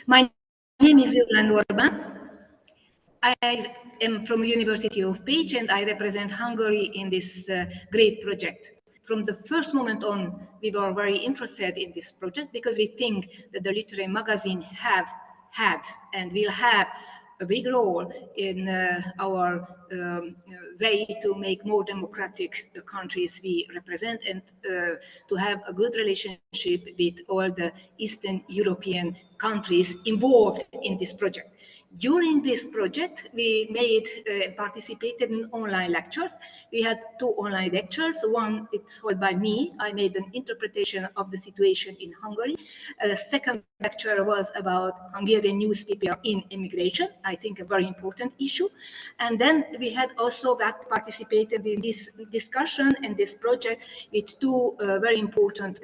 My name is Jolán Orbán. I am from the University of Pécs and I represent Hungary in this great project. From the first moment on, we were very interested in this project because we think that the literary magazine have had and will have a big role in our way to make more democratic the countries we represent and to have a good relationship with all the Eastern European countries involved in this project. During this project, we participated in online lectures. We had 2 online lectures. One, it's held by me. I made an interpretation of the situation in Hungary. Second lecture was about Hungarian newspaper in immigration, I think a very important issue. And then we had also participated in this discussion and this project with 2 very important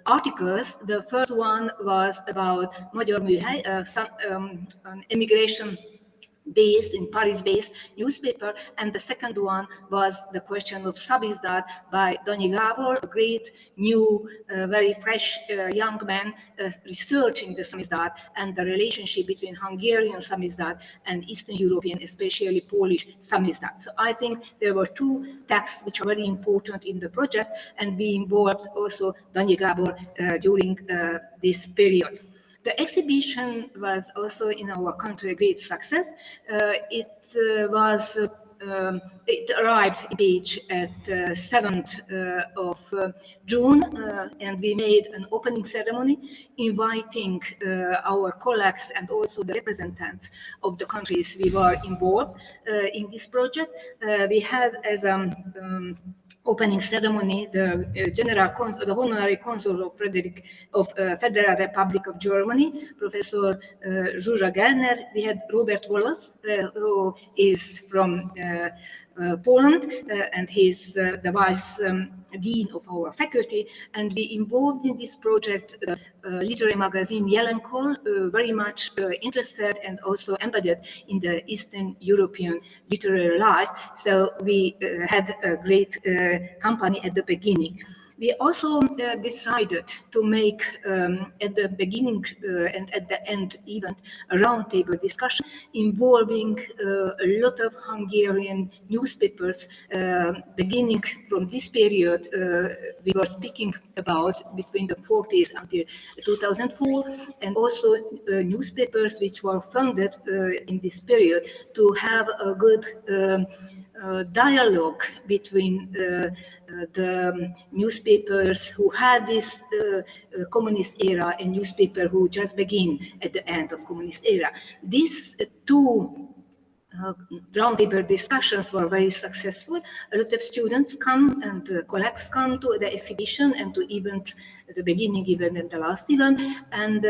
articles. The first one was about Magyar Műhely, an immigration-based, in Paris-based newspaper, and the second one was the question of samizdat by Danyi Gábor, a great, new, very fresh young man researching the samizdat and the relationship between Hungarian samizdat and Eastern European, especially Polish samizdat. So I think there were 2 texts which are very important in the project, and we involved also Danyi Gábor during this period. The exhibition was also in our country a great success. It arrived in Pécs at 7th of June, and we made an opening ceremony inviting our colleagues and also the representatives of the countries we were involved in this project. We had as opening ceremony the honorary consul of Federal Republic of Germany, Professor Zsuzsa Gerner. We had Robert Wallace, who is from Poland, and he's the vice dean of our faculty, and we involved in this project literary magazine Jelenkor, very much interested and also embedded in the Eastern European literary life. So we had a great company at the beginning. We also decided to make at the beginning and at the end even a roundtable discussion involving a lot of Hungarian newspapers beginning from this period we were speaking about between the 40s until 2004, and also newspapers which were founded in this period to have a good dialogue between the newspapers who had this communist era and newspaper who just began at the end of communist era. These 2 roundtable discussions were very successful. A lot of students come and colleagues come to the exhibition and to event at the beginning event and the last event. And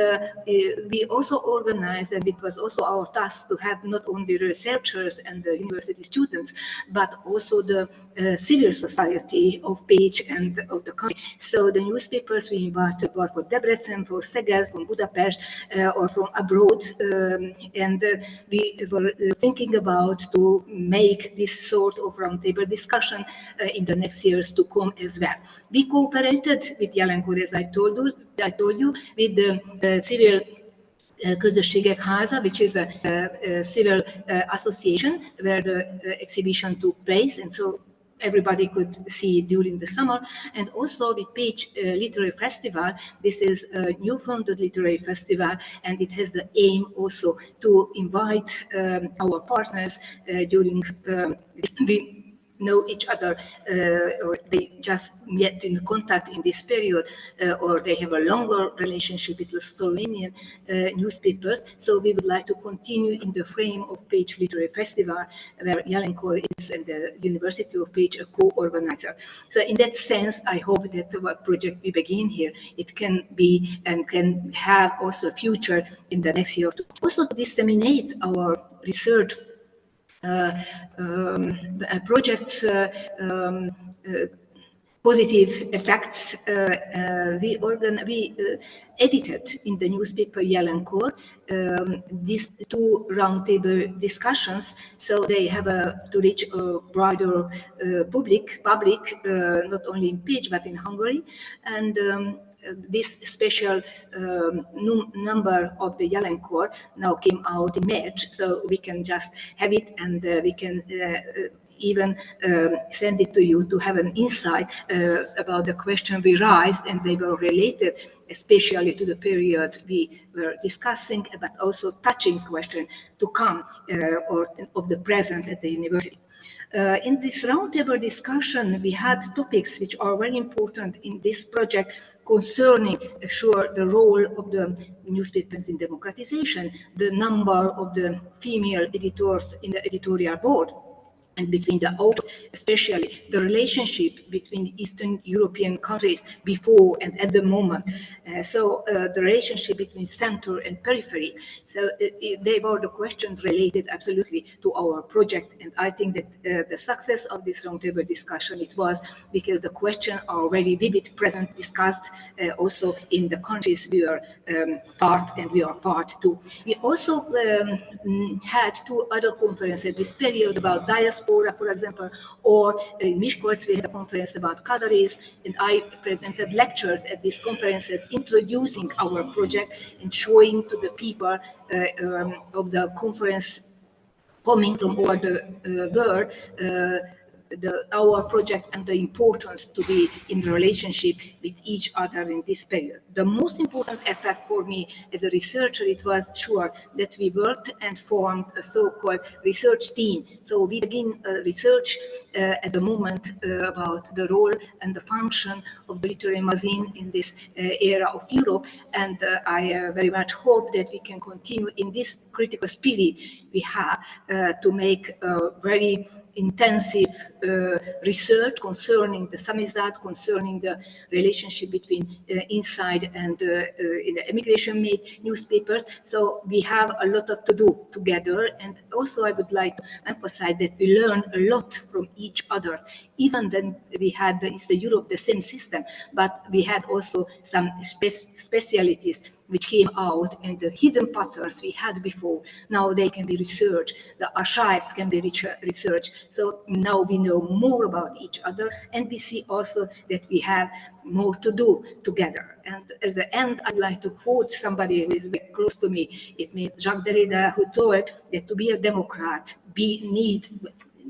we also organized, and it was also our task to have not only researchers and the university students, but also the civil society of Pécs and of the country. So the newspapers we invited were for Debrecen, for Szeged, from Budapest, or from abroad. And we were thinking about to make this sort of roundtable discussion in the next years to come as well. We cooperated with Jelenkor, as I told you, with the civil Közösségek Háza, which is a civil association where the exhibition took place, and so everybody could see it during the summer. And also the Pécs Literary Festival. This is a new founded literary festival, and it has the aim also to invite our partners during we know each other, or they just get in contact in this period, or they have a longer relationship with the Slovenian newspapers. So we would like to continue in the frame of Pécs Literary Festival, where Jelenkor is and the University of Pécs a co-organizer. So in that sense, I hope that the project we begin here, it can be and can have also a future in the next year to also disseminate our research projects, positive effects. We edited in the newspaper Jelenkor these 2 roundtable discussions, so they have to reach a broader public, not only in Pécs but in Hungary. And this special number of the Jelenkor now came out in March, so we can just have it, and we can even send it to you to have an insight about the question we raised, and they were related especially to the period we were discussing, but also touching question to come or of the present at the university. In this roundtable discussion, we had topics which are very important in this project concerning, sure, the role of the newspapers in democratization, the number of the female editors in the editorial board, and between the authors, especially the relationship between Eastern European countries before and at the moment. The relationship between center and periphery. So they were the questions related absolutely to our project. And I think that the success of this roundtable discussion, it was because the questions are very vivid, present, discussed also in the countries we are part, and we are part too. We also had two other conferences this period about diaspora, for example, or in Miskolc we had a conference about Kadaris, and I presented lectures at these conferences introducing our project and showing to the people of the conference coming from all the world our project and the importance to be in the relationship with each other in this period. The most important effect for me as a researcher, it was sure that we worked and formed a so-called research team. So we begin research at the moment about the role and the function of the literary magazine in this era of Europe, and I very much hope that we can continue in this critical spirit we have to make a very intensive research concerning the samizdat, concerning the relationship between inside and in the emigration-made newspapers. So we have a lot to do together, and also I would like to emphasize that we learn a lot from each other. Even then we had in Europe the same system, but we had also some specialities which came out, and the hidden patterns we had before, now they can be researched, the archives can be researched. So now we know more about each other, and we see also that we have more to do together. And at the end, I'd like to quote somebody who is very close to me. It means Jacques Derrida, who told that to be a Democrat,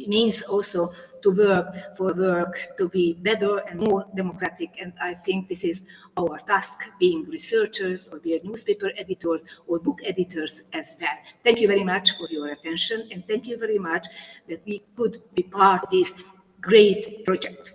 means also to work to be better and more democratic. And I think this is our task, being researchers or being newspaper editors or book editors as well. Thank you very much for your attention, and thank you very much that we could be part of this great project.